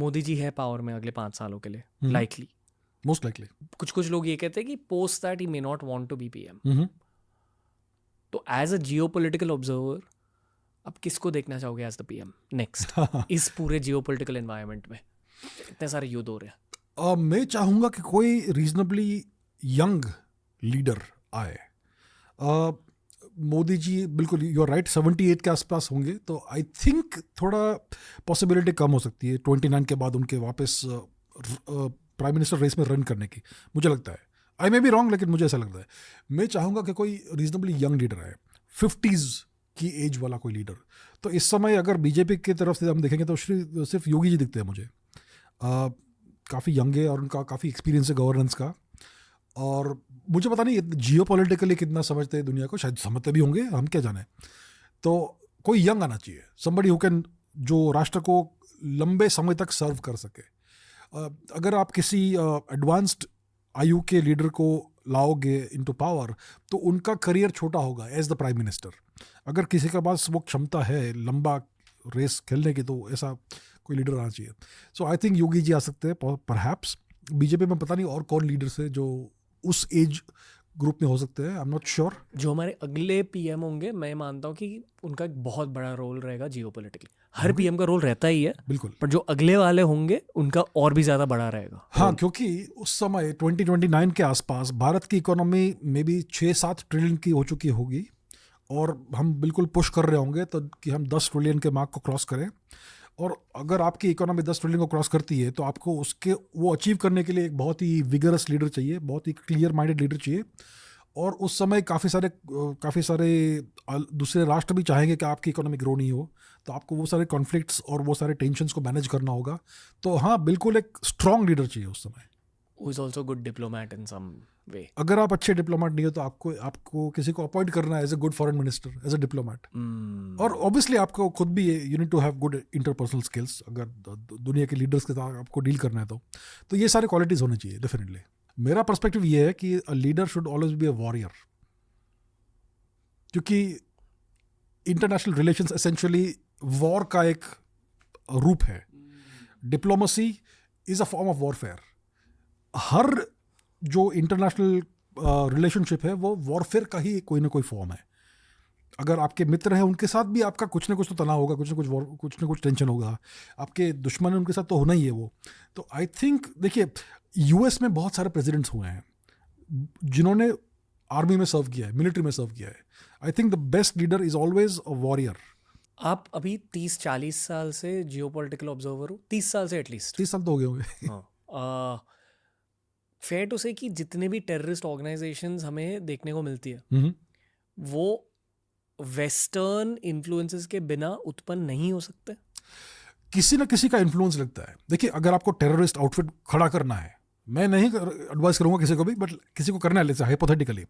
मोदी जी है पावर में अगले 5 सालों के लिए, लाइकली, मोस्ट लाइकली। कुछ लोग ये कहते हैं कि post that he may not want to be PM. तो एज अ जियोपॉलिटिकल ऑब्जर्वर अब किसको देखना चाहोगे एज द पीएम नेक्स्ट इस पूरे जियोपॉलिटिकल एनवायरनमेंट में इतने सारे युद्ध हो रहे हैं? मैं चाहूँगा कि कोई रीजनेबली यंग लीडर आए। मोदी जी बिल्कुल, यू आर राइट, 78 के आसपास होंगे, तो आई थिंक थोड़ा पॉसिबिलिटी कम हो सकती है 29 के बाद उनके वापस प्राइम मिनिस्टर रेस में रन करने की, मुझे लगता है। आई मे बी रॉन्ग, लेकिन मुझे ऐसा लगता है। मैं चाहूँगा कि कोई रीजनेबली यंग लीडर आए, 50s की एज वाला कोई लीडर। तो इस समय अगर बीजेपी की तरफ से हम देखेंगे तो सिर्फ योगी जी दिखते हैं मुझे। काफ़ी यंग है और उनका काफ़ी एक्सपीरियंस है गवर्नेंस का, और मुझे पता नहीं जियोपॉलिटिकली कितना समझते हैं दुनिया को, शायद समझते भी होंगे, हम क्या जाने। तो कोई यंग आना चाहिए, somebody who can, जो राष्ट्र को लंबे समय तक सर्व कर सके। अगर आप किसी एडवांस्ड आयु के लीडर को लाओगे इनटू पावर, तो उनका करियर छोटा होगा एज द प्राइम मिनिस्टर। अगर किसी के पास वो क्षमता है लंबा रेस खेलने की, तो ऐसा कोई लीडर आना चाहिए। सो आई थिंक योगी जी आ सकते हैं परहैप्स। बीजेपी में पता नहीं और कौन लीडर्स है जो उस एज ग्रुप में हो सकते हैं, आई एम नॉट श्योर। जो हमारे अगले पीएम होंगे, मैं मानता हूँ कि उनका एक बहुत बड़ा रोल रहेगा जियोपॉलिटिकली। हर पीएम का रोल रहता ही है, बिल्कुल, पर जो अगले वाले होंगे उनका और भी ज़्यादा बड़ा रहेगा। हाँ, क्योंकि उस समय 2029 के आसपास भारत की इकोनॉमी में भी 6-7 ट्रिलियन की हो चुकी होगी, और हम बिल्कुल पुश कर रहे होंगे तो कि हम 10 ट्रिलियन के मार्क को क्रॉस करें। और अगर आपकी इकोनॉमी 10 ट्रिलियन को क्रॉस करती है, तो आपको उसके वो अचीव करने के लिए एक बहुत ही विगरस लीडर चाहिए, बहुत ही क्लियर माइंडेड लीडर चाहिए। और उस समय काफ़ी सारे दूसरे राष्ट्र भी चाहेंगे कि आपकी इकोनॉमी ग्रो नहीं हो, तो आपको वो सारे कॉन्फ्लिक्ट्स और वो सारे टेंशन्स को मैनेज करना होगा। तो हाँ, बिल्कुल एक स्ट्रॉन्ग लीडर चाहिए उस समय। Who is also good diplomat in some way. अगर आप अच्छे डिप्लोमेट नहीं हो, तो आपको किसी को अपॉइंट करना है as a good foreign minister, as a diplomat. और ऑब्वियसली आपको खुद भी you need to have good interpersonal skills, अगर दुनिया के लीडर्स के साथ आपको डील करना है तो ये सारे क्वालिटीज़ होने चाहिए डेफिनेटली। मेरा पर्सपेक्टिव ये है कि a leader should always be a warrior, क्योंकि इंटरनेशनल रिलेशंस एसेंशियली वॉर का एक रूप है। Diplomacy is a form of warfare. हर जो इंटरनेशनल रिलेशनशिप है वो वॉरफेयर का ही कोई ना कोई फॉर्म है। अगर आपके मित्र हैं, उनके साथ भी आपका कुछ ना कुछ तो तनाव होगा, कुछ ना कुछ टेंशन होगा। आपके दुश्मन हैं, उनके साथ तो होना ही है वो। तो आई थिंक, देखिए, यूएस में बहुत सारे प्रेसिडेंट्स हुए हैं जिन्होंने आर्मी में सर्व किया है, मिलिट्री में सर्व किया है। I think the best leader is always a warrior. आप अभी 30-40 साल से जियोपॉलिटिकल ऑब्जर्वर हो, 30 साल से एटलीस्ट। 30 साल तो हो गए होंगे। फेयर टू से कि जितने भी टेररिस्ट ऑर्गेनाइजेशंस हमें देखने को मिलती है, वो वेस्टर्न इन्फ्लुएंसेस के बिना उत्पन्न नहीं हो सकते। किसी ना किसी का इन्फ्लुएंस लगता है। देखिए, अगर आपको टेररिस्ट आउटफिट खड़ा करना है, मैं नहीं एडवाइस करूंगा किसी को भी, बट किसी को करना है जैसे हाइपोथेटिकली,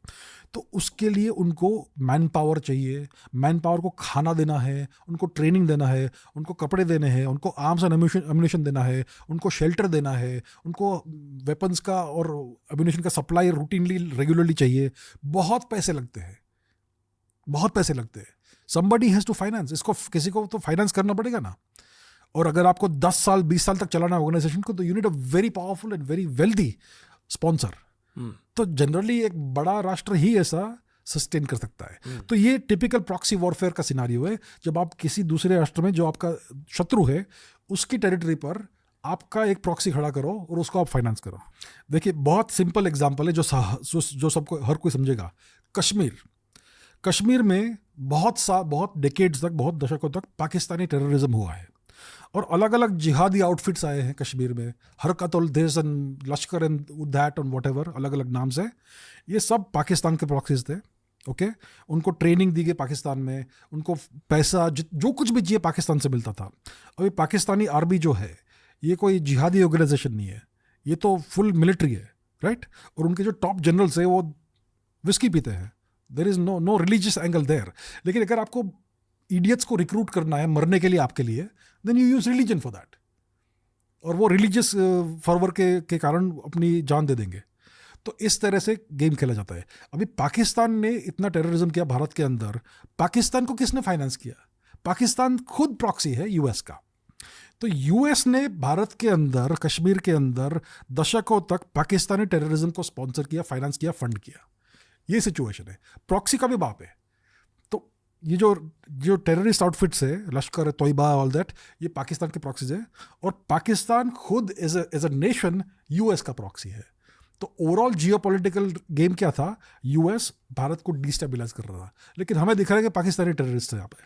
तो उसके लिए उनको मैन पावर चाहिए। मैन पावर को खाना देना है, उनको ट्रेनिंग देना है, उनको कपड़े देने हैं, उनको आर्म्स एंड एम्यूनिशन देना है, उनको शेल्टर देना है, उनको वेपन्स का और एम्यूनिशन का सप्लाई रूटीनली रेगुलरली चाहिए। बहुत पैसे लगते हैं, बहुत पैसे लगते हैं। somebody has to finance इसको, किसी को तो फाइनेंस करना पड़ेगा ना। और अगर आपको 10 साल 20 साल तक चलाना है ऑर्गेनाइजेशन को, तो you need a very powerful and very wealthy sponsor. तो जनरली एक बड़ा राष्ट्र ही ऐसा सस्टेन कर सकता है। तो ये टिपिकल प्रॉक्सी वॉरफेयर का सिनारियो है, जब आप किसी दूसरे राष्ट्र में, जो आपका शत्रु है, उसकी टेरिटरी पर आपका एक प्रॉक्सी खड़ा करो और उसको आप फाइनेंस करो। देखिए, बहुत सिंपल एग्जाम्पल है जो सबको, हर कोई समझेगा। कश्मीर में बहुत डेकेड्स तक, बहुत दशकों तक पाकिस्तानी टेररिज्म हुआ है, और अलग अलग जिहादी आउटफिट्स आए हैं कश्मीर में, हरकत-उल देश and Lashkar and that and whatever, अलग अलग नाम से। ये सब पाकिस्तान के प्रॉक्सीज थे। ओके, उनको ट्रेनिंग दी गई पाकिस्तान में, उनको पैसा जो कुछ भी चाहिए पाकिस्तान से मिलता था। अभी पाकिस्तानी आर्मी जो है, ये कोई जिहादी ऑर्गेनाइजेशन नहीं है, ये तो फुल मिलिट्री है, राइट। और उनके जो टॉप जनरल्स है वो विस्की पीते हैं। There is no religious angle there. लेकिन अगर आपको इडियट्स को रिक्रूट करना है मरने के लिए आपके लिए, then you use religion for that, और वो रिलीजियस फर्वर के कारण अपनी जान दे देंगे। तो इस तरह से गेम खेला जाता है। अभी पाकिस्तान ने इतना टेररिज्म किया भारत के अंदर, पाकिस्तान को किसने फाइनेंस किया? पाकिस्तान खुद प्रॉक्सी है यूएस का। तो यूएस ने भारत के अंदर, कश्मीर के अंदर दशकों तक पाकिस्तानी टेररिज्म को स्पॉन्सर किया, फाइनेंस किया, फंड किया। ये सिचुएशन है। प्रॉक्सी का भी बाप है। तो ये जो टेररिस्ट आउटफिट्स है, लश्कर, तोयबा, ऑल दैट, ये पाकिस्तान के प्रॉक्सीज है। और पाकिस्तान खुद एज अ नेशन यूएस का प्रॉक्सी है। तो ओवरऑल जियोपॉलिटिकल गेम क्या था? यूएस भारत को डिस्टेबलाइज कर रहा था, लेकिन हमें दिख रहा है कि पाकिस्तानी टेररिस्ट है यहाँ पे।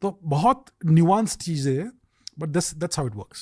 तो बहुत न्यूआंस चीज़ें है, but that's how it works.